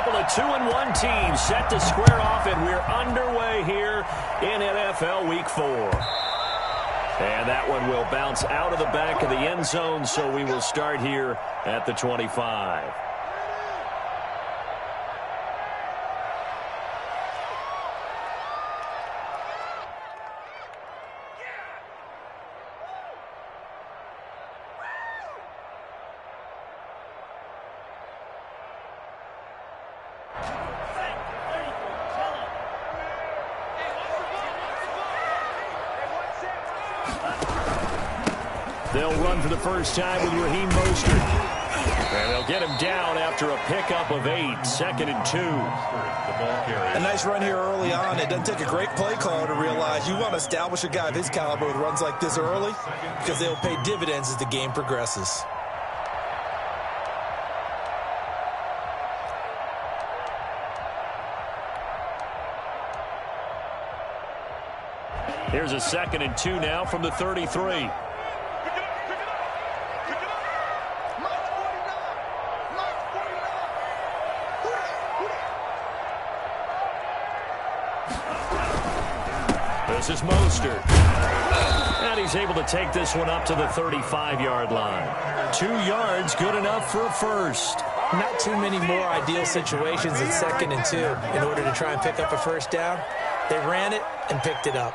couple of 2-1 teams set to square off, and we're underway here in NFL Week 4. And that one will bounce out of the back of the end zone, so we will start here at the 25. They'll run for the first time with Raheem Mostert. And they'll get him down after a pickup of 8, 2nd and 2. A nice run here early on. It doesn't take a great play caller to realize you want to establish a guy of his caliber with runs like this early because they'll pay dividends as the game progresses. Here's a 2nd and 2 now from the 33. This is Mostert. And he's able to take this one up to the 35-yard line. 2 yards, good enough for a first. Not too many more ideal situations in 2nd and 2 in order to try and pick up a first down. They ran it and picked it up.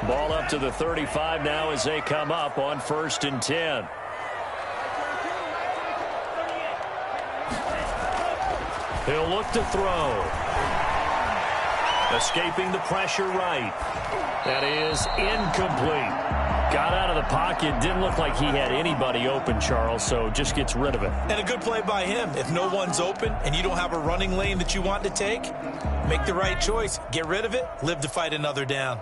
Ball up to the 35 now as they come up on 1st and 10. He'll look to throw. Escaping the pressure right. That is incomplete. Got out of the pocket. Didn't look like he had anybody open, Charles, so just gets rid of it. And a good play by him. If no one's open and you don't have a running lane that you want to take, make the right choice. Get rid of it. Live to fight another down.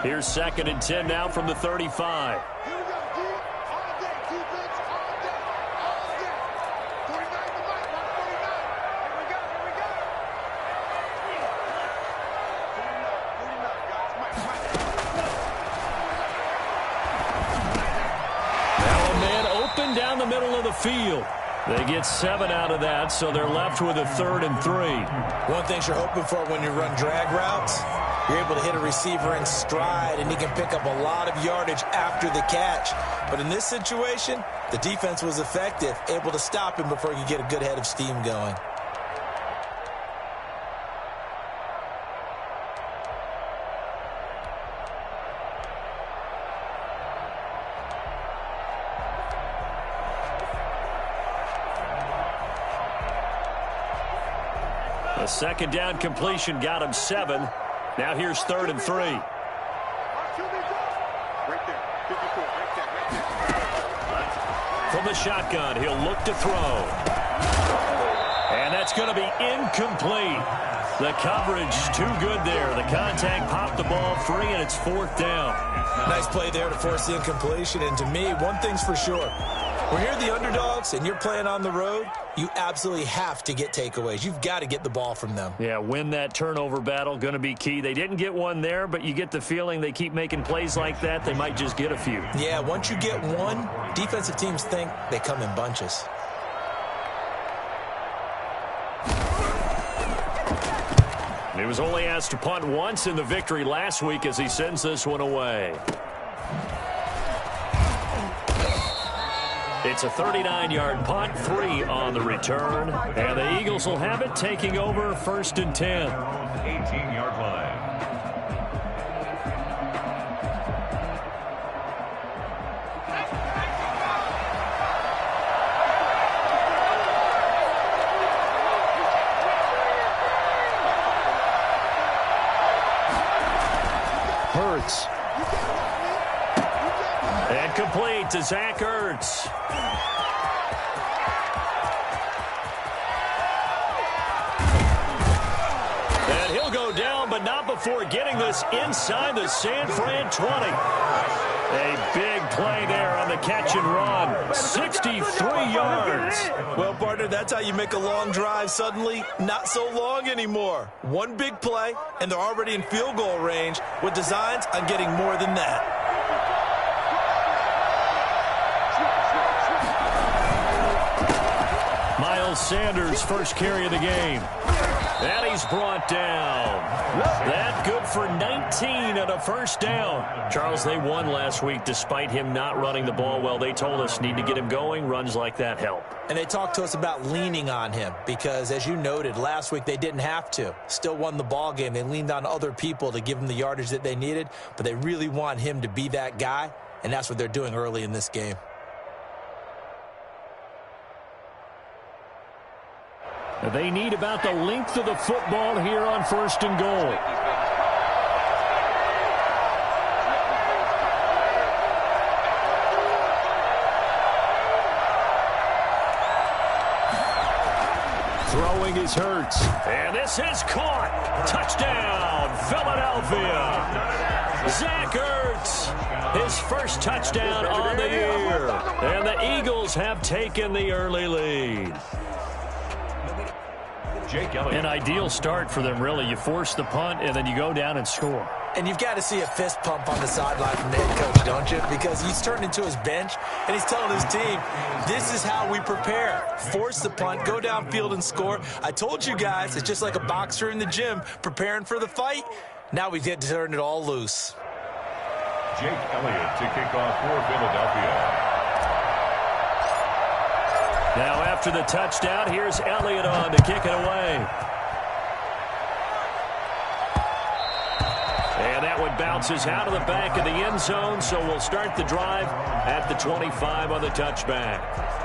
Here's 2nd and 10 now from the 35. Now a man open down the middle of the field. They get 7 out of that, so they're left with a 3rd and 3. One thing you're hoping for when you run drag routes, you're able to hit a receiver in stride, and he can pick up a lot of yardage after the catch. But in this situation, the defense was effective, able to stop him before he could get a good head of steam going. A 2nd down completion got him 7. Now here's 3rd and 3. From the shotgun, he'll look to throw. And that's going to be incomplete. The coverage too good there. The contact popped the ball free, and it's 4th down. Nice play there to force the incompletion. And to me, one thing's for sure. When you're the underdogs and you're playing on the road, you absolutely have to get takeaways. You've got to get the ball from them. Yeah, win that turnover battle, going to be key. They didn't get one there, but you get the feeling they keep making plays like that, they might just get a few. Yeah, once you get one, defensive teams think they come in bunches. He was only asked to punt once in the victory last week as he sends this one away. It's a 39-yard punt, 3 on the return. And the Eagles will have it, taking over 1st and 10. 18-yard line. Hurts. And complete to Zach Ertz. Go down, but not before getting this inside the San Fran 20. A big play there on the catch and run. 63 yards. Well, partner, that's how you make a long drive suddenly not so long anymore. One big play, and they're already in field goal range with designs on getting more than that. Miles Sanders' first carry of the game. And he's brought down. That good for 19 and a first down. Charles, they won last week despite him not running the ball well. They told us need to get him going. Runs like that help. And they talked to us about leaning on him because, as you noted, last week they didn't have to. Still won the ball game. They leaned on other people to give them the yardage that they needed, but they really want him to be that guy, and that's what they're doing early in this game. They need about the length of the football here on 1st and goal. Throwing is Hurts. And this is caught. Touchdown, Philadelphia. Zach Ertz, his first touchdown on the year. And the Eagles have taken the early lead. An ideal start for them, really. You force the punt, and then you go down and score. And you've got to see a fist pump on the sideline from the head coach, don't you? Because he's turned into his bench, and he's telling his team, this is how we prepare. Force the punt, go downfield and score. I told you guys, it's just like a boxer in the gym preparing for the fight. Now we get to turn it all loose. Jake Elliott to kick off for Philadelphia. Now after the touchdown, here's Elliott on to kick it away. And that one bounces out of the back of the end zone, so we'll start the drive at the 25 on the touchback.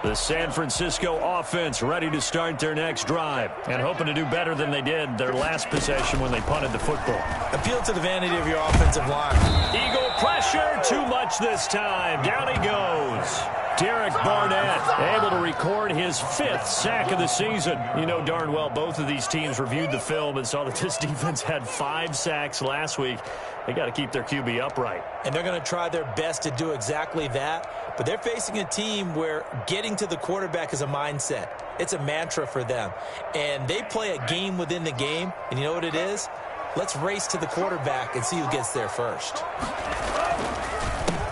The San Francisco offense ready to start their next drive and hoping to do better than they did their last possession when they punted the football. Appeal to the vanity of your offensive line. Eagle pressure, too much this time. Down he goes. Derek Barnett able to record his 5th sack of the season. You know darn well both of these teams reviewed the film and saw that this defense had 5 sacks last week. They got to keep their QB upright. And they're going to try their best to do exactly that. But they're facing a team where getting to the quarterback is a mindset. It's a mantra for them. And they play a game within the game. And you know what it is? Let's race to the quarterback and see who gets there first.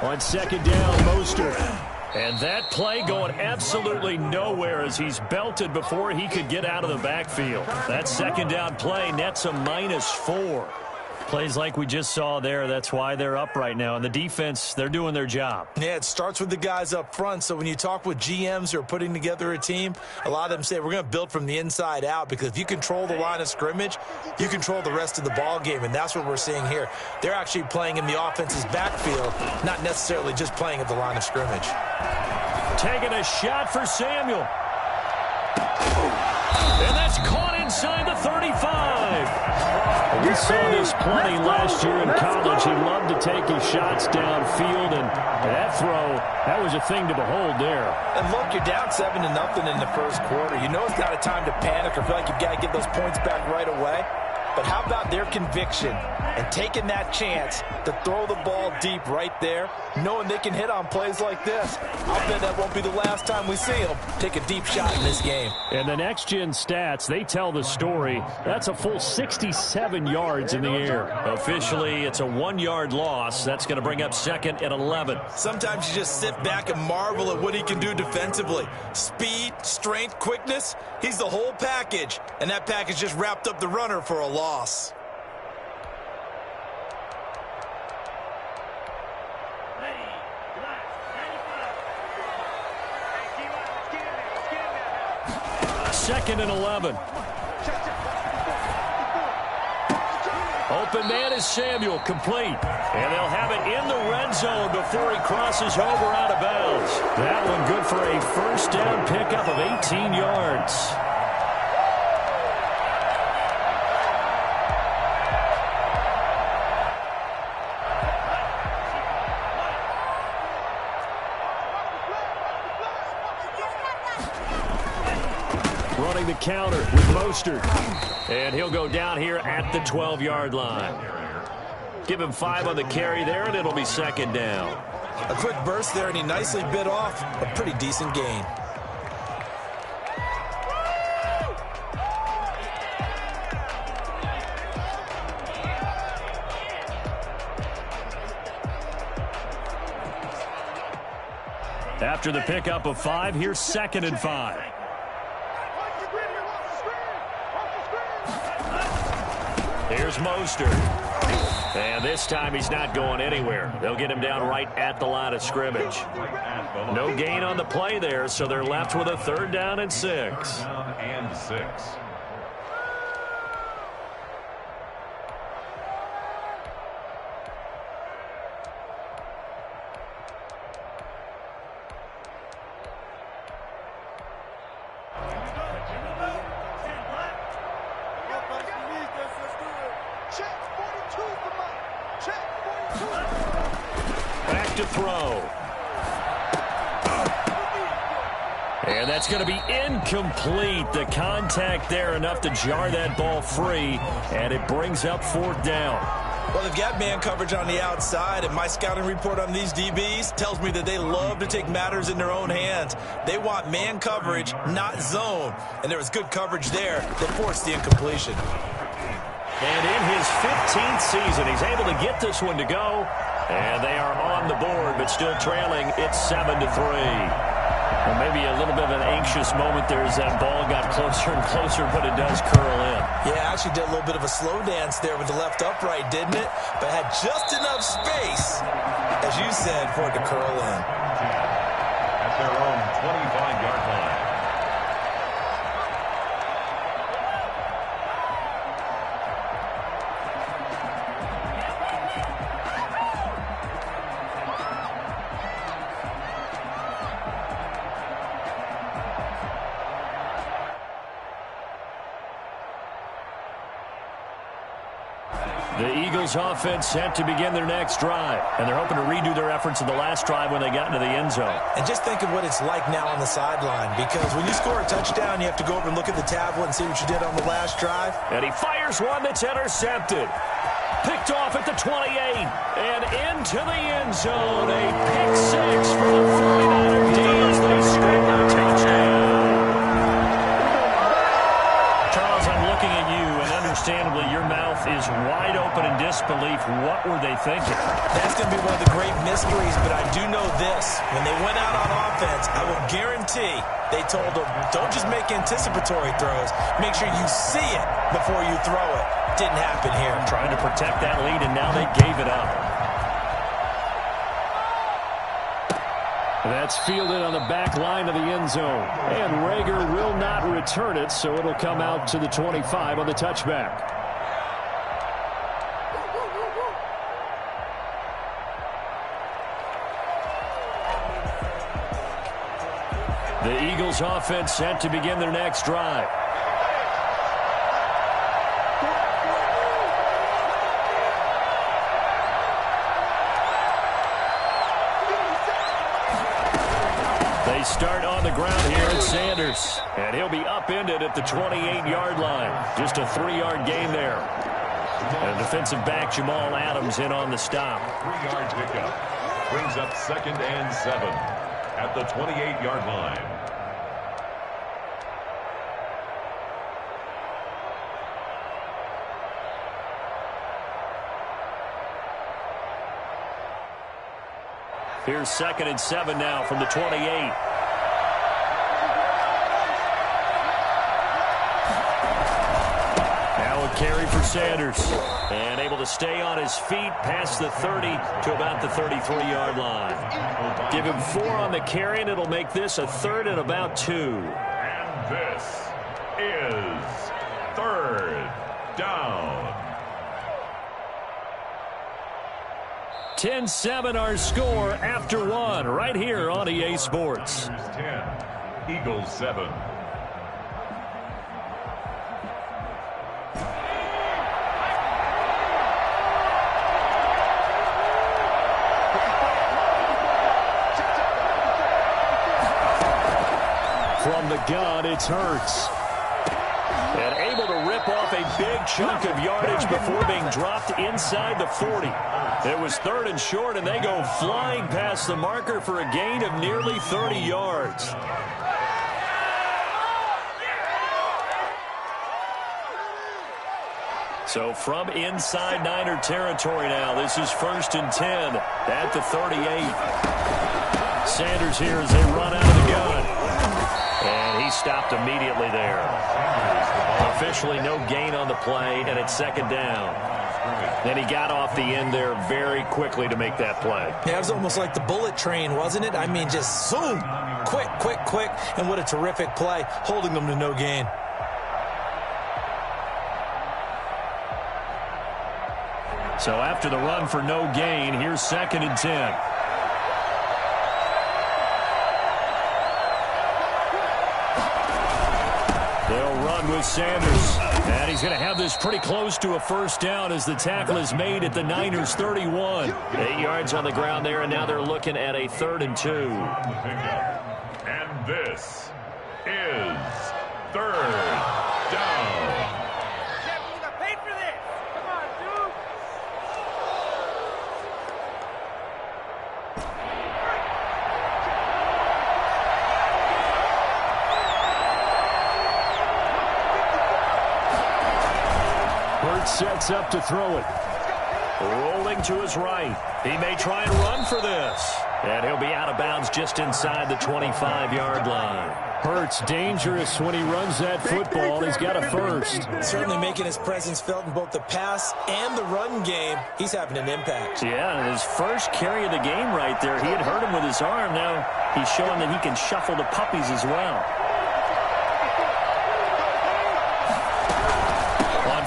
On 2nd down, Mostert. And that play going absolutely nowhere as he's belted before he could get out of the backfield. That 2nd down play nets a -4. Plays like we just saw there, that's why they're up right now. And the defense, they're doing their job. Yeah, it starts with the guys up front. So when you talk with GMs who are putting together a team, a lot of them say we're going to build from the inside out, because if you control the line of scrimmage, you control the rest of the ball game. And that's what we're seeing here. They're actually playing in the offense's backfield, not necessarily just playing at the line of scrimmage. Taking a shot for Samuel. And that's caught inside the 35. We saw this plenty last year in college. He loved to take his shots downfield, and that throw, that was a thing to behold there. And look, you're down 7-0 in the first quarter. You know it's not a time to panic or feel like you've got to get those points back right away. But how about their conviction and taking that chance to throw the ball deep right there, knowing they can hit on plays like this? I'll bet that won't be the last time we see them take a deep shot in this game. And the next-gen stats, they tell the story. That's a full 67 yards in the air. Officially, it's a 1-yard loss. That's going to bring up 2nd and 11. Sometimes you just sit back and marvel at what he can do defensively. Speed, strength, quickness, he's the whole package. And that package just wrapped up the runner for a loss. Second and 11. Open man is Samuel, complete. And they'll have it in the red zone before he crosses over out of bounds. That one good for a first down pickup of 18 yards. running the counter with Mostert. And he'll go down here at the 12-yard line. Give him 5 on the carry there, and it'll be second down. A quick burst there, and he nicely bit off a pretty decent gain. After the pickup of 5, here's 2nd and 5. Here's Mostert. And this time he's not going anywhere. They'll get him down right at the line of scrimmage. No gain on the play there, so they're left with a 3rd down and 6. Back to throw. And that's going to be incomplete. The contact there enough to jar that ball free, and it brings up 4th down. Well, they've got man coverage on the outside, and my scouting report on these DBs tells me that they love to take matters in their own hands. They want man coverage, not zone. And there was good coverage there that forced the incompletion. And in his 15th season, he's able to get this one to go. And they are on the board, but still trailing. It's 7-3. Well, maybe a little bit of an anxious moment there as that ball got closer and closer, but it does curl in. Yeah, actually did a little bit of a slow dance there with the left upright, didn't it? But had just enough space, as you said, for it to curl in. At their own 25-yard line. The Eagles offense set to begin their next drive, and they're hoping to redo their efforts of the last drive when they got into the end zone. And just think of what it's like now on the sideline, because when you score a touchdown, you have to go over and look at the tablet and see what you did on the last drive. And he fires one that's intercepted. Picked off at the 28, and into the end zone. A pick 6 for the 49er D as they score a touchdown. Charles, I'm looking at you, and understandably, your mouth is wide open in disbelief. What were they thinking? That's going to be one of the great mysteries, but I do know this. When they went out on offense, I will guarantee they told them, don't just make anticipatory throws. Make sure you see it before you throw it. Didn't happen here. Trying to protect that lead, and now they gave it up. That's fielded on the back line of the end zone. And Rager will not return it, so it'll come out to the 25 on the touchback. The Eagles offense set to begin their next drive. They start on the ground here at Sanders. And he'll be upended at the 28-yard line. Just a 3-yard gain there. And defensive back Jamal Adams in on the stop. 3-yard pickup. Brings up 2nd and 7 at the 28-yard line. Here's 2nd and 7 now from the 28. Now a carry for Sanders. And able to stay on his feet past the 30 to about the 33-yard line. Give him 4 on the carry, and it'll make this a 3rd and about 2. And this is 3rd down. 10-7 our score after 1 right here on EA Sports. 10, Eagles 7. From the gun, it's Hurts. And able to rip off a big chunk of yardage before being dropped inside the 40. It was 3rd and short, and they go flying past the marker for a gain of nearly 30 yards. So from inside Niner territory now, this is 1st and 10 at the 38. Sanders here as they run out of the gun. And he stopped immediately there. Officially no gain on the play, and it's 2nd down. And he got off the end there very quickly to make that play. Yeah, it was almost like the bullet train, wasn't it? I mean, just zoom, quick, quick, quick. And what a terrific play, holding them to no gain. So after the run for no gain, here's 2nd and 10. They'll run with Sanders. And he's going to have this pretty close to a 1st down as the tackle is made at the Niners' 31. 8 yards on the ground there, and now they're looking at a 3rd and 2. And this is 3rd down. Sets up to throw it. Rolling to his right. He may try and run for this. And he'll be out of bounds just inside the 25-yard line. Hurts dangerous when he runs that football. He's got a 1st. Certainly making his presence felt in both the pass and the run game. He's having an impact. Yeah, and his first carry of the game right there, he had hurt him with his arm. Now he's showing that he can shuffle the puppies as well.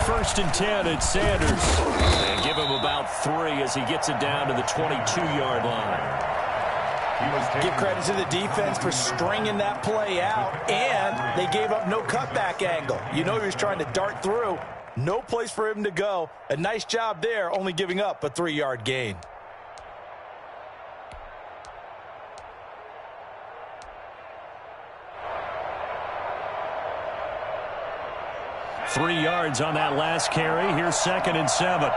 1st and 10, it's Sanders. And give him about 3 as he gets it down to the 22-yard line. Give credit to the defense for stringing that play out, and they gave up no cutback angle. You know he was trying to dart through. No place for him to go. A nice job there, only giving up a 3-yard gain. Three yards on that last carry. Here's 2nd and 7.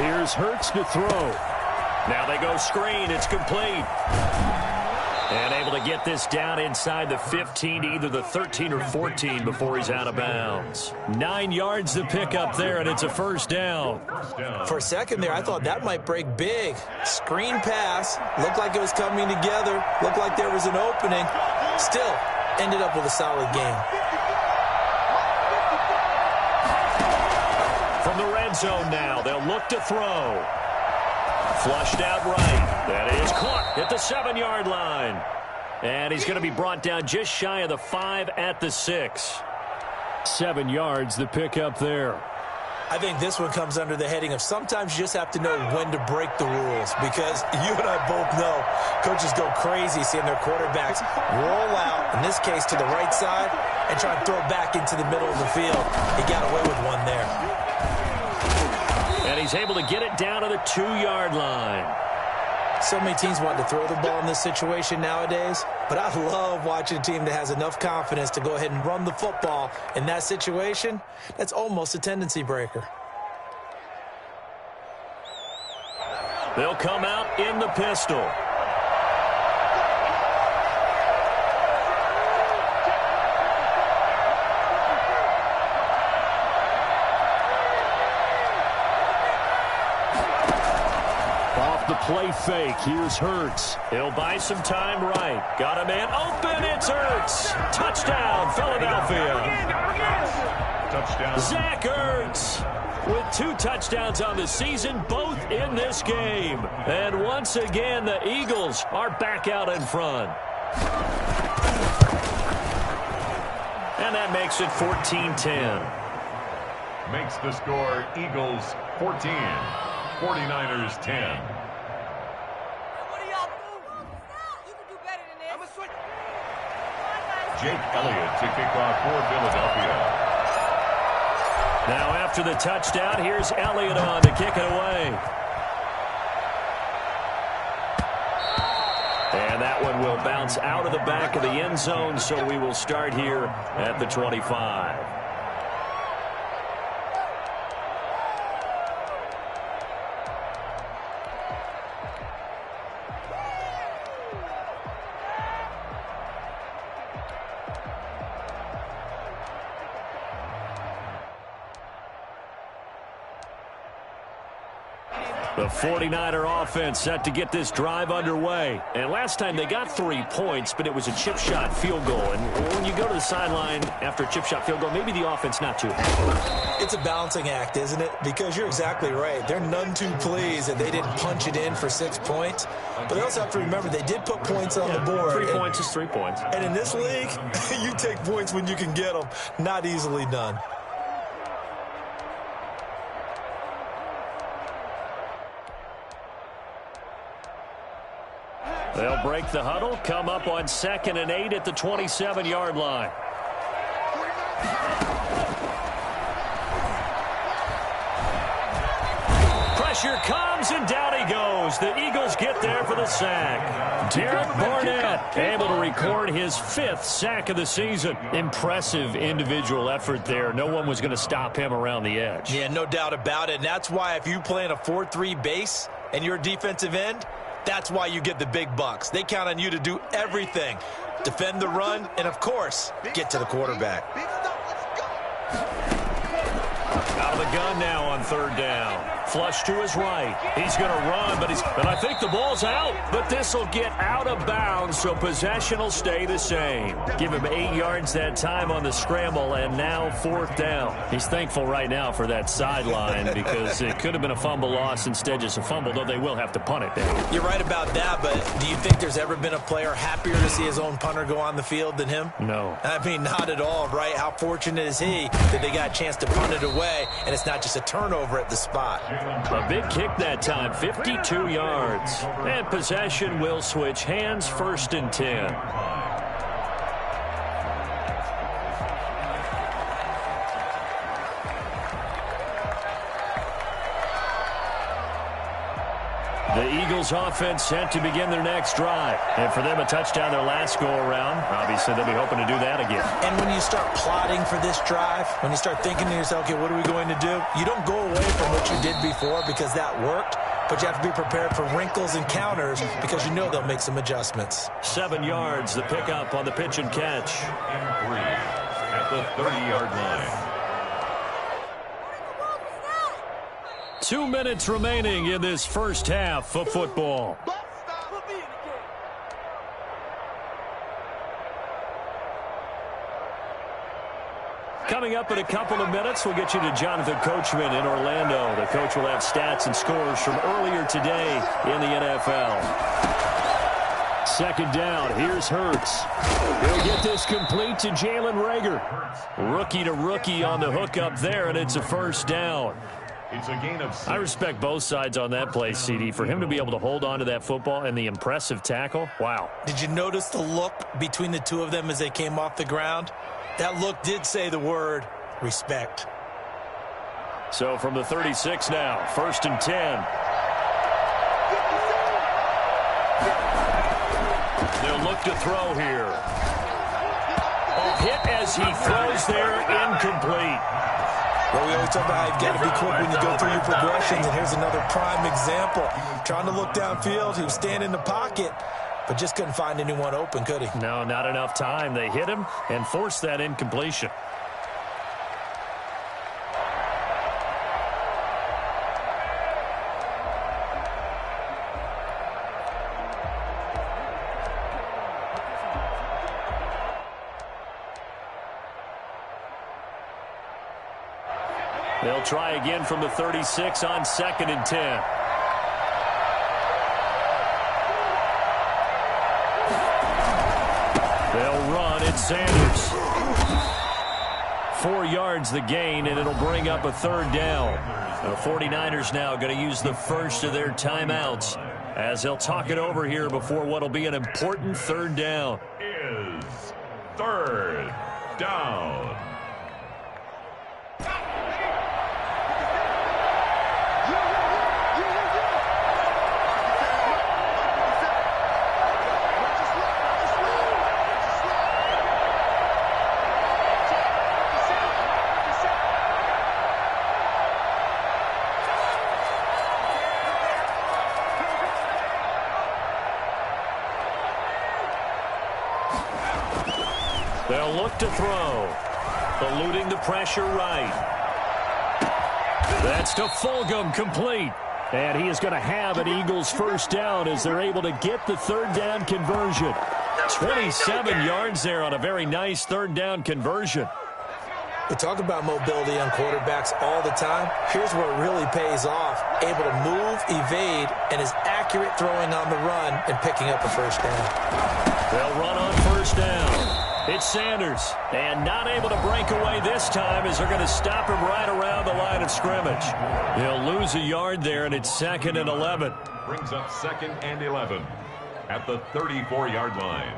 Here's Hurts to throw. Now they go screen. It's complete. And able to get this down inside the 15 to either the 13 or 14 before he's out of bounds. 9 yards to pick up there, and it's a 1st down. For a second there, I thought that might break big. Screen pass. Looked like it was coming together. Looked like there was an opening. Still, ended up with a solid game. From the red zone now, they'll look to throw. Flushed out right. That is caught at the 7-yard line. And he's going to be brought down just shy of the 5 at the 6. 7 yards the pick up there. I think this one comes under the heading of sometimes you just have to know when to break the rules, because you and I both know coaches go crazy seeing their quarterbacks roll out, in this case to the right side, and try and throw back into the middle of the field. He got away with one there. And he's able to get it down to the 2-yard line. So many teams want to throw the ball in this situation nowadays, but I love watching a team that has enough confidence to go ahead and run the football in that situation. That's almost a tendency breaker. They'll come out in the pistol. The play fake. Here's Hurts. He'll buy some time right. Got a man open. It's Hurts. Touchdown, Philadelphia. Touchdown. Zach Ertz with 2 touchdowns on the season, both in this game. And once again, the Eagles are back out in front. And that makes it 14-10. Makes the score Eagles 14, 49ers 10. Jake Elliott to kick off for Philadelphia. Now after the touchdown, here's Elliott on to kick it away. And that one will bounce out of the back of the end zone, so we will start here at the 25. The 49er offense set to get this drive underway. And last time they got 3 points, but it was a chip shot field goal. And when you go to the sideline after a chip shot field goal, maybe the offense not too happy. It's a balancing act, isn't it? Because you're exactly right. They're none too pleased that they didn't punch it in for 6 points. But they also have to remember they did put points on the board. 3 points is 3 points. And in this league, you take points when you can get them. Not easily done. They'll break the huddle, come up on 2nd and 8 at the 27-yard line. Pressure comes, and down he goes. The Eagles get there for the sack. Derek Barnett able to record his 5th sack of the season. Impressive individual effort there. No one was going to stop him around the edge. Yeah, no doubt about it. And that's why if you play in a 4-3 base and you're a defensive end, that's why you get the big bucks. They count on you to do everything. Defend the run, and, of course, get to the quarterback. Out of the gun now on 3rd down. Flush to his right. He's going to run, but I think the ball's out. But this will get out of bounds, so possession will stay the same. Give him 8 yards that time on the scramble, and now 4th down. He's thankful right now for that sideline because it could have been a fumble loss, instead just a fumble, though they will have to punt it down. You're right about that, but do you think there's ever been a player happier to see his own punter go on the field than him? No. I mean, not at all, right? How fortunate is he that they got a chance to punt it away, and it's not just a turnover at the spot. A big kick that time, 52 yards. And possession will switch hands, 1st and 10. The Eagles offense set to begin their next drive. And for them, a touchdown their last go-around. Obviously, they'll be hoping to do that again. And when you start plotting for this drive, when you start thinking to yourself, okay, what are we going to do? You don't go away from what you did before because that worked, but you have to be prepared for wrinkles and counters because you know they'll make some adjustments. 7 yards, the pickup on the pitch and catch. And 3 at the 30-yard line. 2 minutes remaining in this first half of football. Coming up in a couple of minutes, we'll get you to Jonathan Coachman in Orlando. The coach will have stats and scores from earlier today in the NFL. 2nd down, here's Hurts. He'll get this complete to Jalen Reagor. Rookie to rookie on the hook up there, and it's a 1st down. It's a gain of 6. I respect both sides on that play, CD. For him to be able to hold on to that football and the impressive tackle, wow. Did you notice the look between the two of them as they came off the ground? That look did say the word respect. So from the 36 now, 1st and 10. They'll look to throw here. A hit as he throws there, incomplete. Well, we always talk about how you've got to be quick when you go through your progressions, and here's another prime example. Trying to look downfield, he was standing in the pocket, but just couldn't find anyone open, could he? No, not enough time. They hit him and forced that incompletion. They'll try again from the 36 on 2nd and 10. They'll run. It's Sanders. 4 yards the gain, and it'll bring up a 3rd down. The 49ers now going to use the first of their timeouts as they'll talk it over here before what will be an important 3rd down. Is 3rd down. They'll look to throw. Eluding the pressure right. That's to Fulgham, complete. And he is going to have an Eagles first down as they're able to get the third down conversion. 27 yards there on a very nice third down conversion. We talk about mobility on quarterbacks all the time. Here's where it really pays off. Able to move, evade, and is accurate throwing on the run and picking up a first down. They'll run on first down. It's Sanders, and not able to break away this time as they're going to stop him right around the line of scrimmage. He'll lose a yard there, and it's 2nd and 11. Brings up 2nd and 11 at the 34-yard line.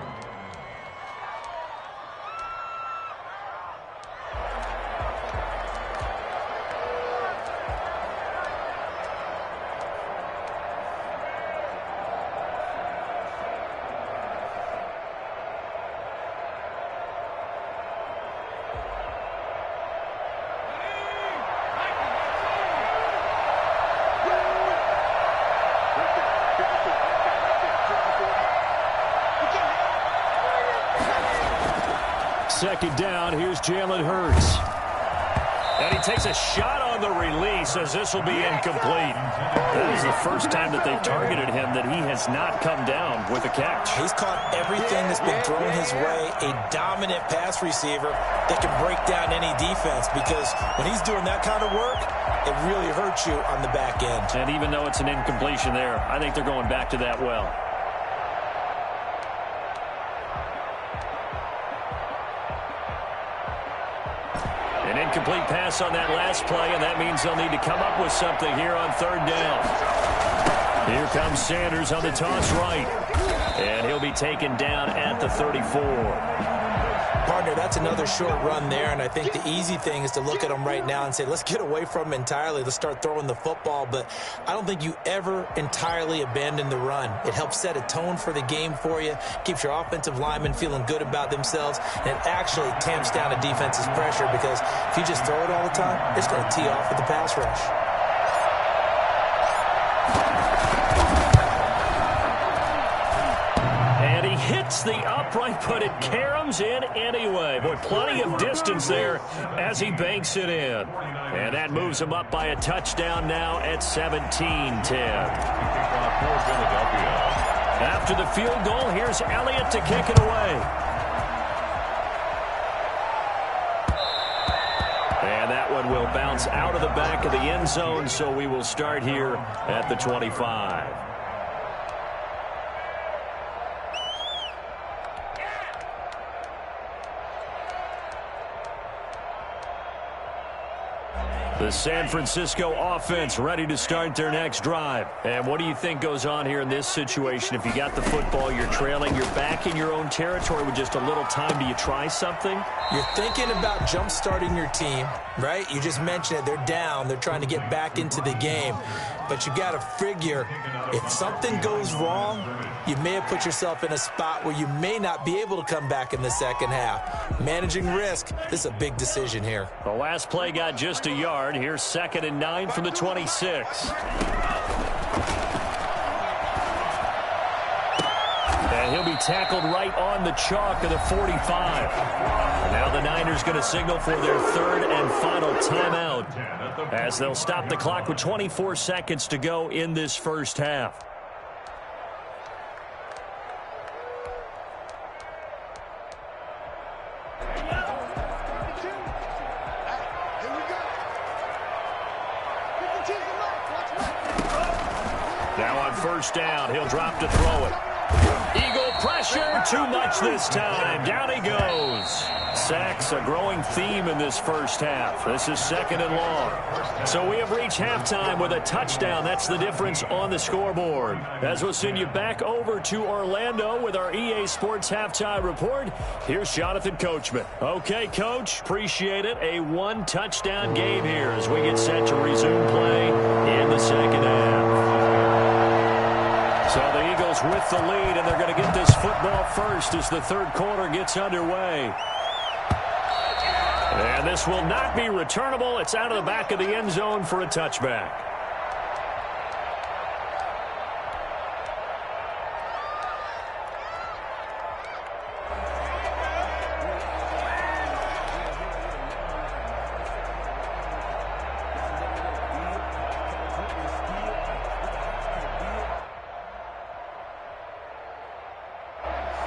Second down, here's Jalen Hurts. And he takes a shot on the release as this will be incomplete. That is the first time that they've targeted him that he has not come down with a catch. He's caught everything that's been thrown his way. A dominant pass receiver that can break down any defense, because when he's doing that kind of work, it really hurts you on the back end. And even though it's an incompletion there, I think they're going back to that well. An incomplete pass on that last play, and that means they'll need to come up with something here on third down. Here comes Sanders on the toss right. And he'll be taken down at the 34. Partner, that's another short run there, and I think the easy thing is to look at him right now and say, let's get away from him entirely. Let's start throwing the football, but I don't think you ever entirely abandon the run. It helps set a tone for the game for you, keeps your offensive linemen feeling good about themselves, and it actually tamps down a defense's pressure, because if you just throw it all the time, it's going to tee off with the pass rush. Hits the upright, but it caroms in anyway. Boy, plenty of distance there as he banks it in. And that moves him up by a touchdown now at 17-10. After the field goal, here's Elliott to kick it away. And that one will bounce out of the back of the end zone, so we will start here at the 25. The San Francisco offense ready to start their next drive. And what do you think goes on here in this situation? If you got the football, you're trailing, you're back in your own territory with just a little time. Do you try something? You're thinking about jump-starting your team, right? You just mentioned it. They're down. They're trying to get back into the game. But you got to figure, if something goes wrong, you may have put yourself in a spot where you may not be able to come back in the second half. Managing risk, this is a big decision here. The last play got just a yard. Here's 2nd and 9 from the 26. And he'll be tackled right on the chalk of the 45. And now the Niners going to signal for their third and final timeout as they'll stop the clock with 24 seconds to go in this first half. Now on first down, he'll drop to throw it. Eagle pressure, too much this time. Down he goes. Sacks, a growing theme in this first half. This is 2nd and long. So we have reached halftime with a touchdown. That's the difference on the scoreboard. As we'll send you back over to Orlando with our EA Sports Halftime Report, here's Jonathan Coachman. Okay, Coach, appreciate it. A one-touchdown game here as we get set to resume play in the second half. So the Eagles with the lead, and they're going to get this football first as the third quarter gets underway. And this will not be returnable. It's out of the back of the end zone for a touchback.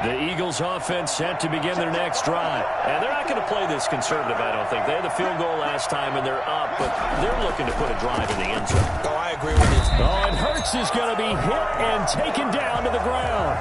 The Eagles offense set to begin their next drive. And they're not going to play this conservative, I don't think. They had the field goal last time, and they're up, but they're looking to put a drive in the end zone. Oh, I agree with you. Oh, and Hurts is going to be hit and taken down to the ground.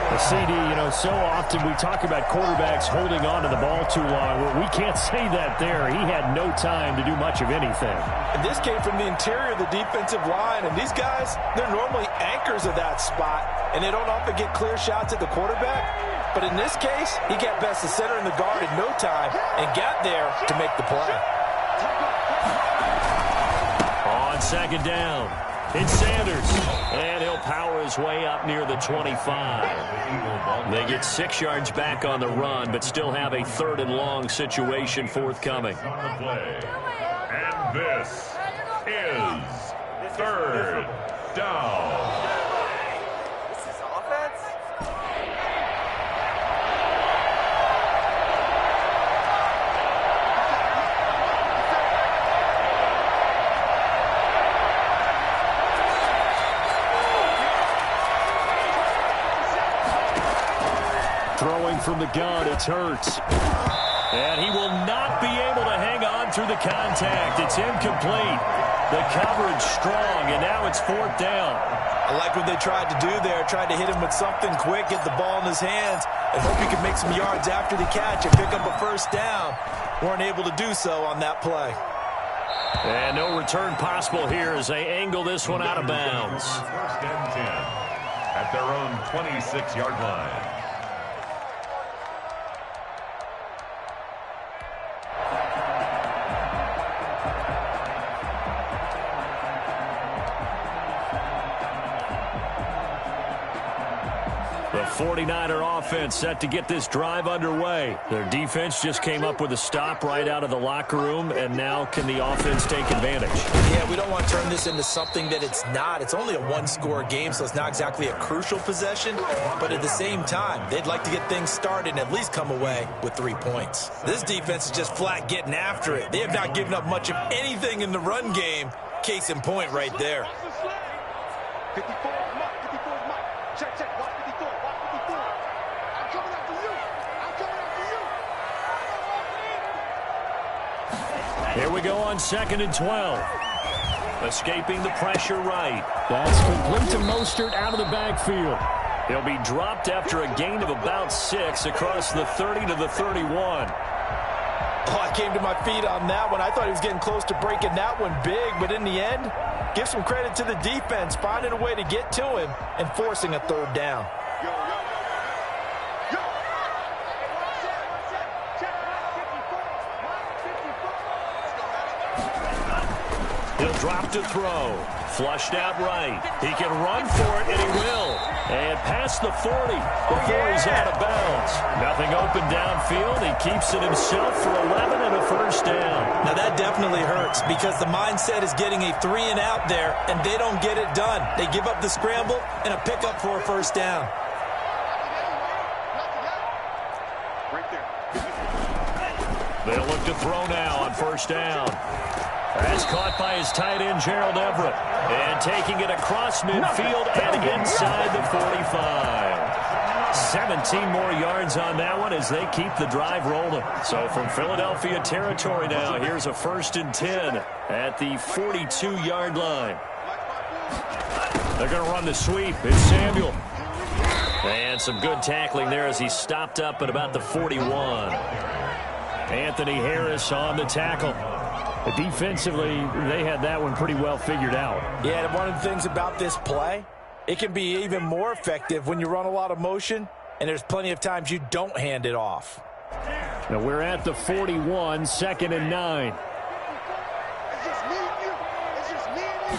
The CD, so often we talk about quarterbacks holding on to the ball too long. Well, we can't say that there. He had no time to do much of anything. And this came from the interior of the defensive line, and these guys, they're normally anchors of that spot, and they don't often get clear shots at the quarterback. But in this case, he got past the center and the guard in no time and got there to make the play. On second down, it's Sanders, and he'll power his way up near the 25. They get 6 yards back on the run, but still have a 3rd and long situation forthcoming. And this is 3rd down. Throwing from the gun, it's Hurts. And he will not be able to hang on through the contact. It's incomplete. The coverage strong, and now it's 4th down. I like what they tried to do there. Tried to hit him with something quick, get the ball in his hands, and hope he could make some yards after the catch and pick up a 1st down. Weren't able to do so on that play. And no return possible here as they angle this one out of bounds. 1st and 10 at their own 26-yard line. The 49er offense set to get this drive underway. Their defense just came up with a stop right out of the locker room, and now can the offense take advantage? Yeah, we don't want to turn this into something that it's not. It's only a 1-score game, so it's not exactly a crucial possession. But at the same time, they'd like to get things started and at least come away with 3 points. This defense is just flat getting after it. They have not given up much of anything in the run game. Case in point right there. 54 is Mike. 54 is Mike. Check, check. Watch 54. Watch 54. I'm coming after you. I'm coming after you. Here we go on 2nd and 12. Escaping the pressure right. That's complete to Mostert out of the backfield. He'll be dropped after a gain of about 6 across the 30 to the 31. Oh, I came to my feet on that one. I thought he was getting close to breaking that one big, but in the end, give some credit to the defense, finding a way to get to him and forcing a 3rd down. Yo, yo, yo, yo. He'll drop to throw. Flushed out right. He can run for it, and he will. And past the 40 before he's out of bounds. Nothing open downfield. He keeps it himself for 11 and a 1st down. Now, that definitely hurts because the mindset is getting a 3-and-out there, and they don't get it done. They give up the scramble and a pickup for a 1st down. Right there. They'll look to throw now on 1st down. That's caught by his tight end, Gerald Everett. And taking it across midfield and inside the 45. 17 more yards on that one as they keep the drive rolling. So from Philadelphia territory now, here's a 1st and 10 at the 42-yard line. They're going to run the sweep. It's Samuel. And some good tackling there as he stopped up at about the 41. Anthony Harris on the tackle. Defensively, they had that one pretty well figured out. Yeah, and one of the things about this play, it can be even more effective when you run a lot of motion, and there's plenty of times you don't hand it off. Now we're at the 41, 2nd and 9. It's just me and you. It's just me and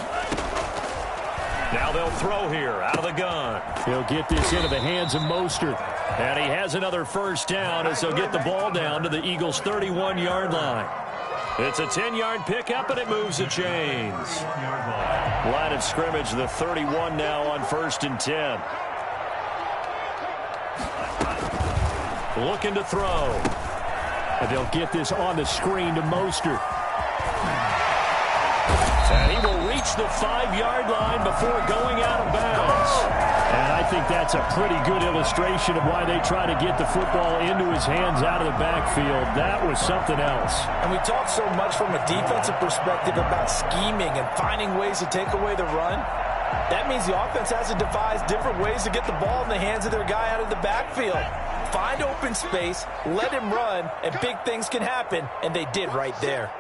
you. Now they'll throw here out of the gun. He'll get this into the hands of Mostert. And he has another 1st down as they'll get the ball down to the Eagles' 31-yard line. It's a 10-yard pickup, and it moves the chains. Line of scrimmage, the 31 now on 1st and 10. Looking to throw. And they'll get this on the screen to Mostert. And he will reach reach the 5-yard line before going out of bounds. And I think that's a pretty good illustration of why they try to get the football into his hands out of the backfield. That was something else. And we talk so much from a defensive perspective about scheming and finding ways to take away the run. That means the offense has to devise different ways to get the ball in the hands of their guy out of the backfield. Find open space, let him run, and big things can happen, and they did right there.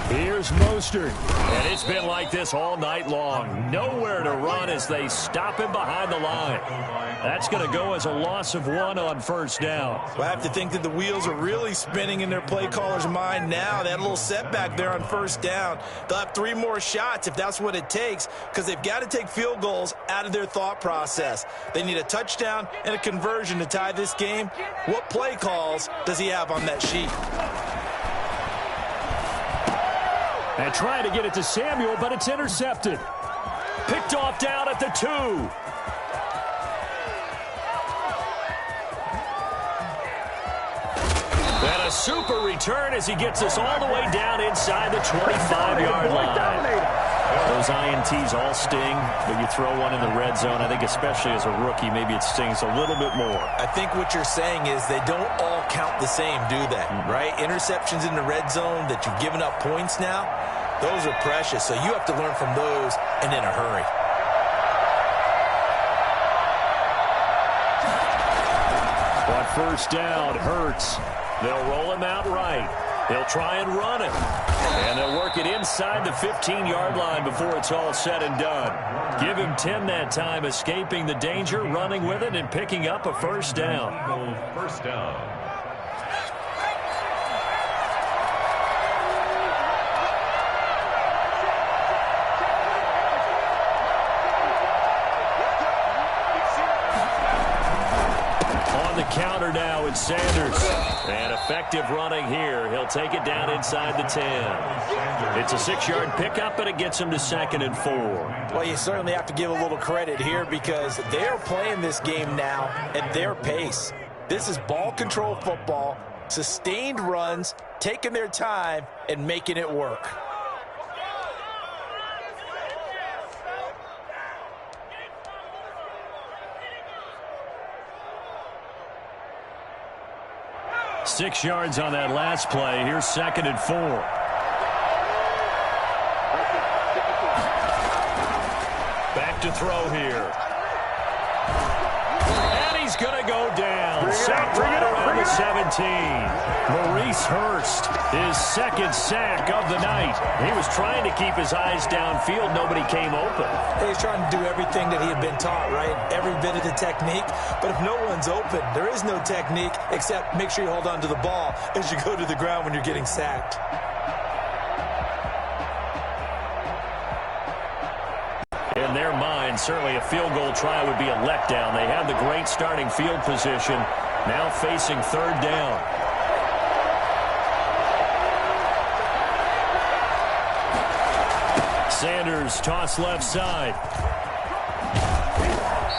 Here's Mostert. And it's been like this all night long. Nowhere to run as they stop him behind the line. That's going to go as a loss of 1 on first down. Well, I have to think that the wheels are really spinning in their play caller's mind now. They had a little setback there on first down. They'll have 3 more shots if that's what it takes, because they've got to take field goals out of their thought process. They need a touchdown and a conversion to tie this game. What play calls does he have on that sheet? And trying to get it to Samuel, but it's intercepted. Picked off down at the 2. And a super return as he gets us all the way down inside the 25-yard line. Those INTs all sting, but you throw one in the red zone, I think especially as a rookie, maybe it stings a little bit more. I think what you're saying is they don't all count the same, do they? Right? Interceptions in the red zone that you've given up points now, those are precious, so you have to learn from those and in a hurry. On first down, Hurts. They'll roll him out right. They'll try and run it. And they'll work it inside the 15-yard line before it's all said and done. Give him 10 that time, escaping the danger, running with it, and picking up a first down. First down. Counter now with Sanders. And effective running here. He'll take it down inside the 10. It's a 6-yard pickup, and it gets him to 2nd and 4. Well, you certainly have to give a little credit here because they're playing this game now at their pace. This is ball control football, sustained runs, taking their time, and making it work. Six yards on that last play. Here's 2nd and 4. Back to throw here. And he's going to go down. Sacked right around the 17. Maurice Hurst, his 2nd sack of the night. He was trying to keep his eyes downfield. Nobody came open. He's trying to do everything that he had been taught, right? Every bit of the technique. But if no one's open, there is no technique except make sure you hold on to the ball as you go to the ground when you're getting sacked. In their mind, certainly a field goal try would be a letdown. They have the great starting field position, now facing 3rd down. Sanders toss left side.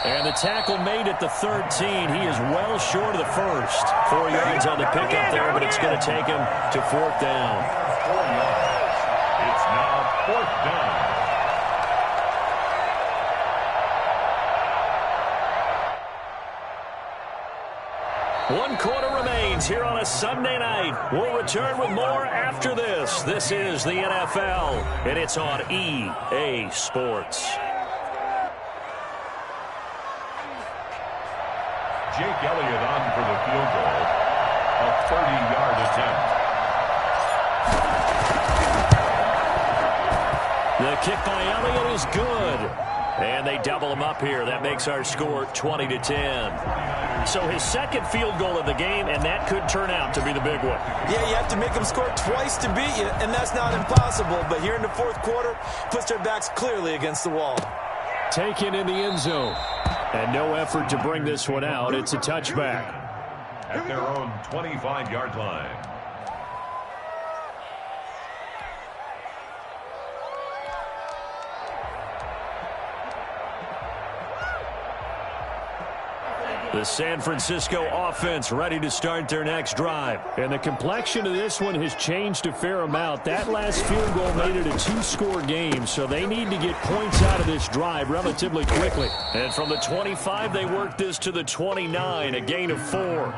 And the tackle made at the 13. He is well short of the first. 4 yards on the pickup there, but it's going to take him to 4th down. 4 yards. It's now 4th down. One quarter remains here on a Sunday night. We'll return with more after this. This is the NFL, and it's on EA Sports. Jake Elliott on for the field goal. A 30-yard attempt. The kick by Elliott is good. And they double him up here. That makes our score 20-10. So his 2nd field goal of the game, and that could turn out to be the big one. Yeah, you have to make them score twice to beat you, and that's not impossible. But here in the 4th quarter, puts their backs clearly against the wall. Taken in the end zone. And no effort to bring this one out. It's a touchback. At their own 25-yard line. The San Francisco offense ready to start their next drive. And the complexion of this one has changed a fair amount. That last field goal made it a two-score game, so they need to get points out of this drive relatively quickly. And from the 25, they work this to the 29, a gain of 4.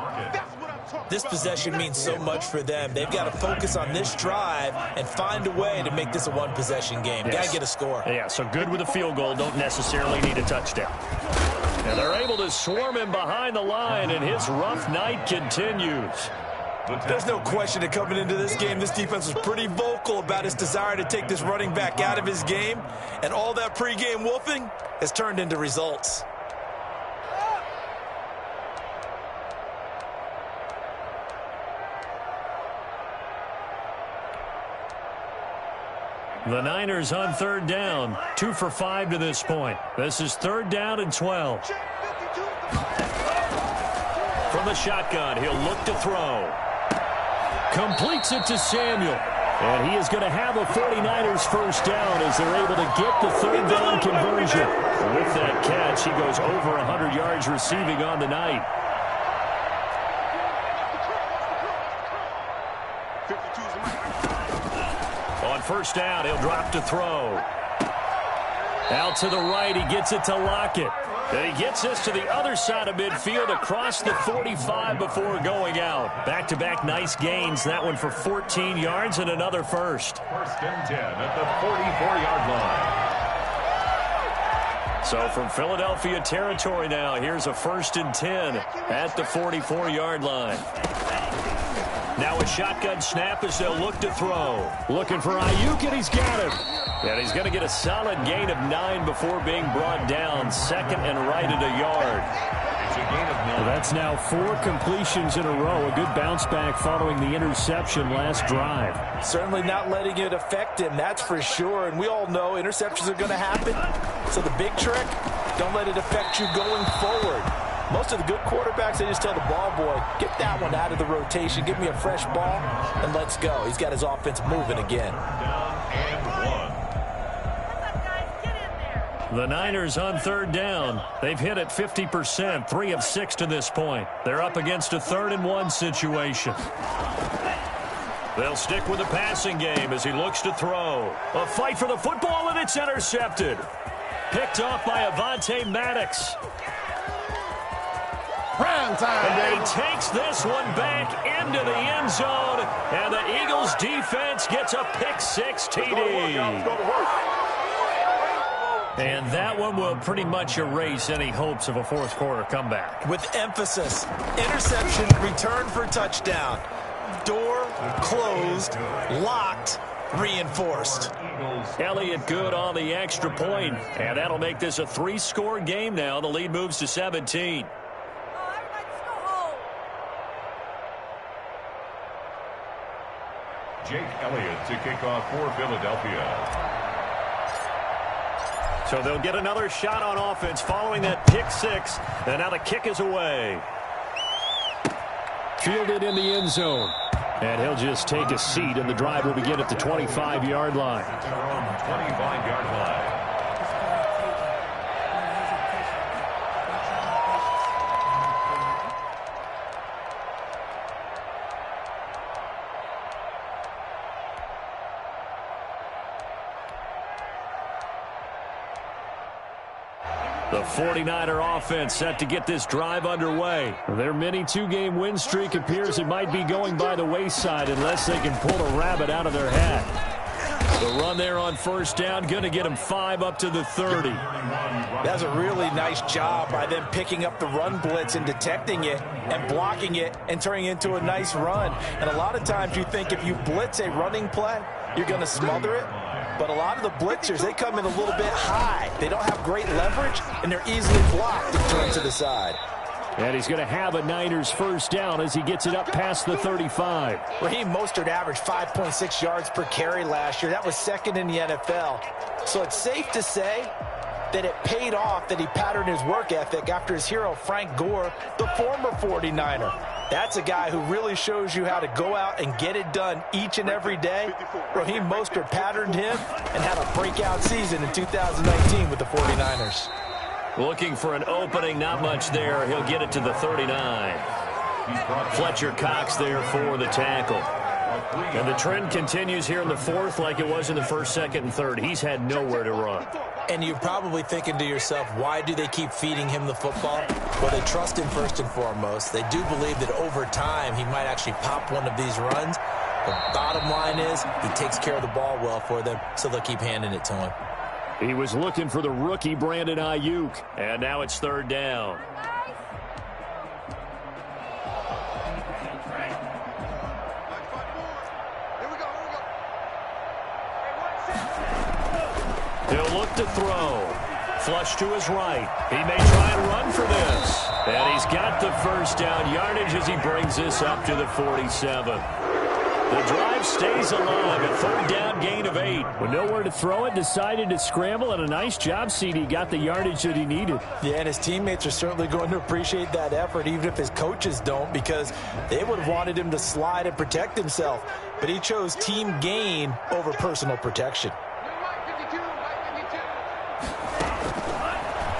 This possession means so much for them. They've got to focus on this drive and find a way to make this a one-possession game. Yes. Got to get a score. Yeah, so good with a field goal. Don't necessarily need a touchdown. And they're able to swarm him behind the line, and his rough night continues. There's no question that coming into this game, this defense was pretty vocal about its desire to take this running back out of his game, and all that pregame wolfing has turned into results. The Niners on third down, 2 for 5 to this point. This is third down and 12. From the shotgun, he'll look to throw. Completes it to Samuel. And he is going to have a 49ers first down as they're able to get the third down conversion. With that catch, he goes over 100 yards receiving on the night. On first down, he'll drop to throw. Out to the right, he gets it to Lockett. And he gets this to the other side of midfield across the 45 before going out. Back-to-back nice gains. That one for 14 yards and another first. First and 10 at the 44-yard line. So from Philadelphia territory now, here's a first and 10 at the 44-yard line. Now a shotgun snap as they'll look to throw. Looking for Ayuk, and he's got him. And he's going to get a solid gain of 9 before being brought down. Second and right at a yard. It's a gain of 9. Well, that's now 4 completions in a row. A good bounce back following the interception last drive. Certainly not letting it affect him, that's for sure. And we all know interceptions are going to happen. So the big trick, don't let it affect you going forward. Most of the good quarterbacks, they just tell the ball boy, get that one out of the rotation, give me a fresh ball, and let's go. He's got his offense moving again. Down and 1. The Niners on third down. They've hit it 50%, 3 of 6 to this point. They're up against a 3rd and 1 situation. They'll stick with the passing game as he looks to throw. A fight for the football, and it's intercepted. Picked off by Avonte Maddox. Prime time, And baby. he takes this one back into the end zone, and the Eagles defense gets a pick-6 TD. And that one will pretty much erase any hopes of a fourth-quarter comeback. With emphasis, interception, return for touchdown. Door closed, locked, reinforced. Elliott good on the extra point, and that'll make this a 3-score game now. The lead moves to 17. Jake Elliott to kick off for Philadelphia. So they'll get another shot on offense following that pick-6, and now the kick is away. Fielded in the end zone. And he'll just take a seat, and the drive will begin at the 25-yard line. 25-yard line. The 49er offense set to get this drive underway. Their mini 2-game win streak appears it might be going by the wayside unless they can pull a rabbit out of their hat. The run there on first down, going to get them 5 up to the 30. That's a really nice job by them picking up the run blitz and detecting it and blocking it and turning it into a nice run. And a lot of times you think if you blitz a running play, you're going to smother it. But a lot of the blitzers, they come in a little bit high. They don't have great leverage, and they're easily blocked and turned to the side. And he's going to have a Niners first down as he gets it up past the 35. Raheem Mostert averaged 5.6 yards per carry last year. That was second in the NFL. So it's safe to say that it paid off that he patterned his work ethic after his hero Frank Gore, the former 49er. That's a guy who really shows you how to go out and get it done each and every day. Raheem Mostert patterned him and had a breakout season in 2019 with the 49ers. Looking for an opening, not much there. He'll get it to the 39. Fletcher Cox there for the tackle. And the trend continues here in the fourth like it was in the first, second, and third. He's had nowhere to run. And you're probably thinking to yourself, why do they keep feeding him the football? Well, they trust him first and foremost. They do believe that over time he might actually pop one of these runs. The bottom line is he takes care of the ball well for them, so they'll keep handing it to him. He was looking for the rookie Brandon Ayuk. And now it's third down. He'll look to throw. Flush to his right. He may try and run for this. And he's got the first down yardage as he brings this up to the 47. The drive stays alive. A third down gain of 8. With nowhere to throw it, decided to scramble, and a nice job, CD. Got the yardage that he needed. Yeah, and his teammates are certainly going to appreciate that effort, even if his coaches don't, because they would have wanted him to slide and protect himself. But he chose team gain over personal protection.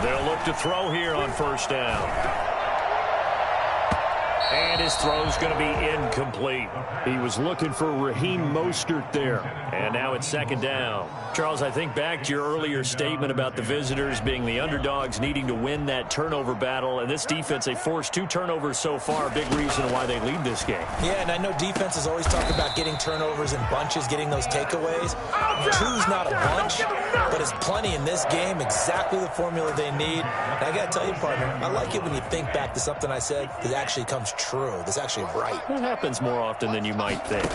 They'll look to throw here on first down. And his throw's going to be incomplete. He was looking for Raheem Mostert there. And now it's second down. Charles, I think back to your earlier statement about the visitors being the underdogs needing to win that turnover battle. And this defense, they forced 2 turnovers so far. A big reason why they lead this game. Yeah, and I know defenses always talk about getting turnovers in bunches, getting those takeaways. 2's not a bunch, but it's plenty in this game. Exactly the formula they need. And I got to tell you, partner, I like it when you think back to something I said that actually comes true. That's actually right. It happens more often than you might think.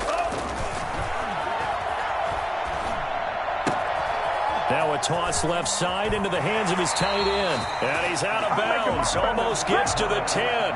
Now a toss left side into the hands of his tight end. And he's out of bounds. Almost gets to the 10.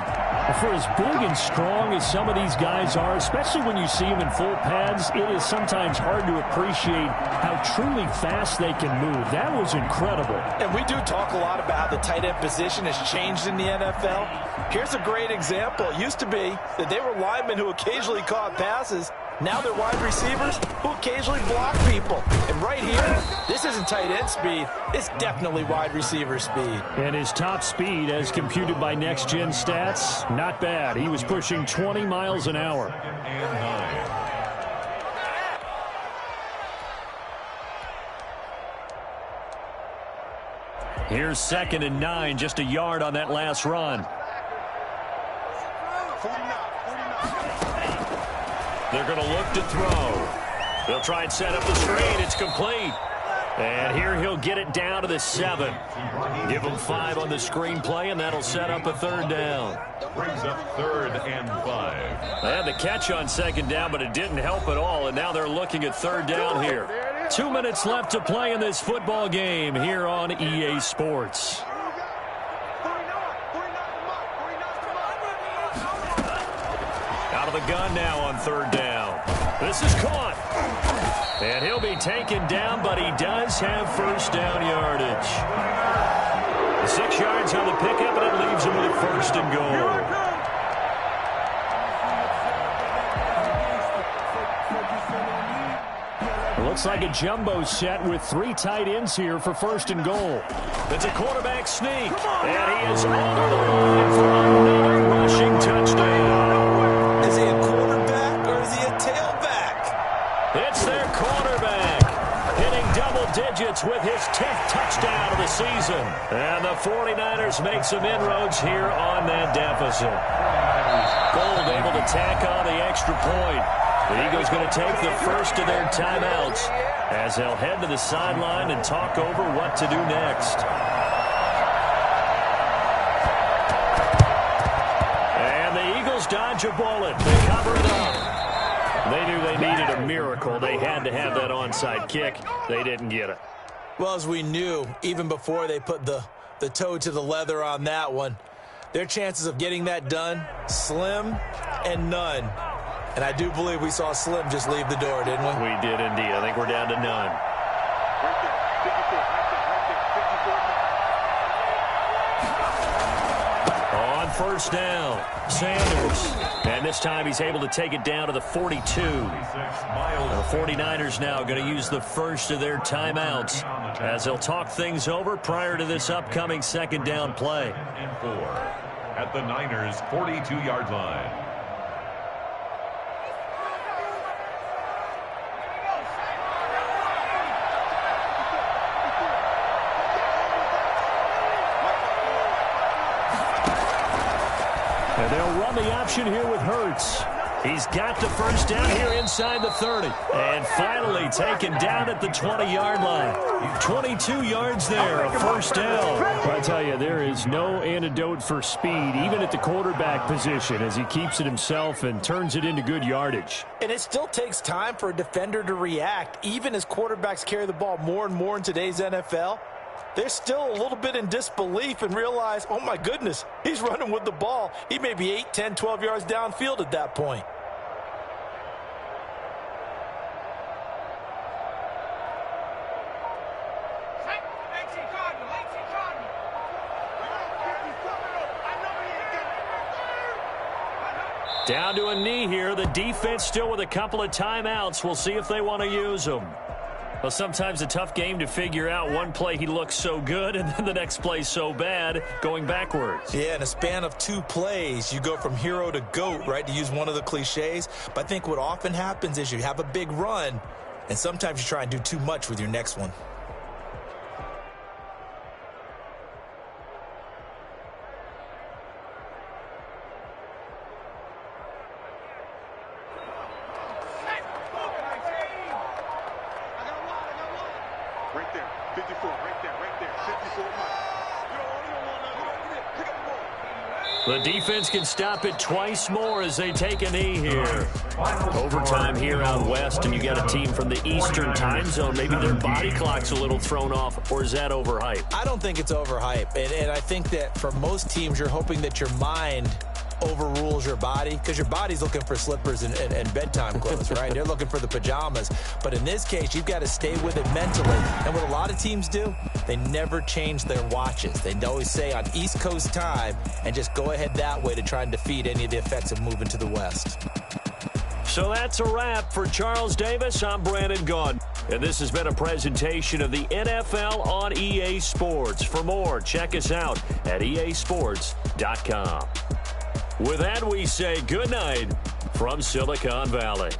For as big and strong as some of these guys are, especially when you see them in full pads, it is sometimes hard to appreciate how truly fast they can move. That was incredible. And we do talk a lot about how the tight end position has changed in the NFL. Here's a great example. It used to be that they were linemen who occasionally caught passes. Now they're wide receivers who occasionally block people. And right here, this isn't tight end speed. It's definitely wide receiver speed. And his top speed, as computed by Next Gen Stats, not bad. He was pushing 20 miles an hour. Here's 2nd and 9, just a yard on that last run. They're going to look to throw. They'll try and set up the screen. It's complete. And here he'll get it down to the 7. Give him 5 on the screen play, and that'll set up a third down. Brings up 3rd and 5. They had the catch on 2nd down, but it didn't help at all, and now they're looking at 3rd down here. 2 minutes left to play in this football game here on EA Sports. Out of the gun now on 3rd down. This is caught. And he'll be taken down, but he does have first down yardage. 6 yards on the pickup, and it leaves him with a 1st and goal. Looks like a jumbo set with 3 tight ends here for 1st and goal. It's a quarterback sneak, and he is over the line for another rushing touchdown. Is he a quarterback or is he a tailback? It's their quarterback, hitting double digits with his 10th touchdown of the season. And the 49ers make some inroads here on that deficit. Gold able to tack on the extra point. The Eagles going to take the first of their timeouts as they'll head to the sideline and talk over what to do next. And the Eagles dodge a bullet. They cover it up. They knew they needed a miracle. They had to have that onside kick. They didn't get it. Well, as we knew, even before they put the toe to the leather on that one, their chances of getting that done, slim and none. And I do believe we saw Slim just leave the door, didn't we? We did indeed. I think we're down to none. first down. Sanders. And this time he's able to take it down to the 42. The 49ers now going to use the first of their timeouts as they'll talk things over prior to this upcoming second down play. And 4 at the Niners' 42-yard line. And they'll run the option here with Hurts. He's got the first down here inside the 30. And finally taken down at the 20-yard line. 22 yards there, a first down. I tell you, there is no antidote for speed, even at the quarterback position, as he keeps it himself and turns it into good yardage. And it still takes time for a defender to react, even as quarterbacks carry the ball more and more in today's NFL. They're still a little bit in disbelief and realize, oh my goodness, he's running with the ball. He may be 8, 10, 12 yards downfield at that point. Down to a knee here. The defense still with a couple of timeouts. We'll see if they want to use them. Well, sometimes a tough game to figure out. One play he looks so good, and then the next play so bad, going backwards. Yeah, in a span of 2 plays, you go from hero to GOAT, right, to use one of the cliches. But I think what often happens is you have a big run, and sometimes you try and do too much with your next one. Right there, 54, right there, 54. The defense can stop it twice more as they take a knee here. Overtime here out west, and you got a team from the Eastern time zone. Maybe their body clock's a little thrown off, or is that overhyped? I don't think it's overhyped, and I think that for most teams, you're hoping that your mind overrules your body, because your body's looking for slippers and bedtime clothes, right? They're looking for the pajamas. But in this case, you've got to stay with it mentally. And what a lot of teams do, they never change their watches. They always say on East Coast time and just go ahead that way to try and defeat any of the effects of moving to the West. So that's a wrap for Charles Davis. I'm Brandon Gaudin. And this has been a presentation of the NFL on EA Sports. For more, check us out at easports.com. With that, we say good night from Silicon Valley.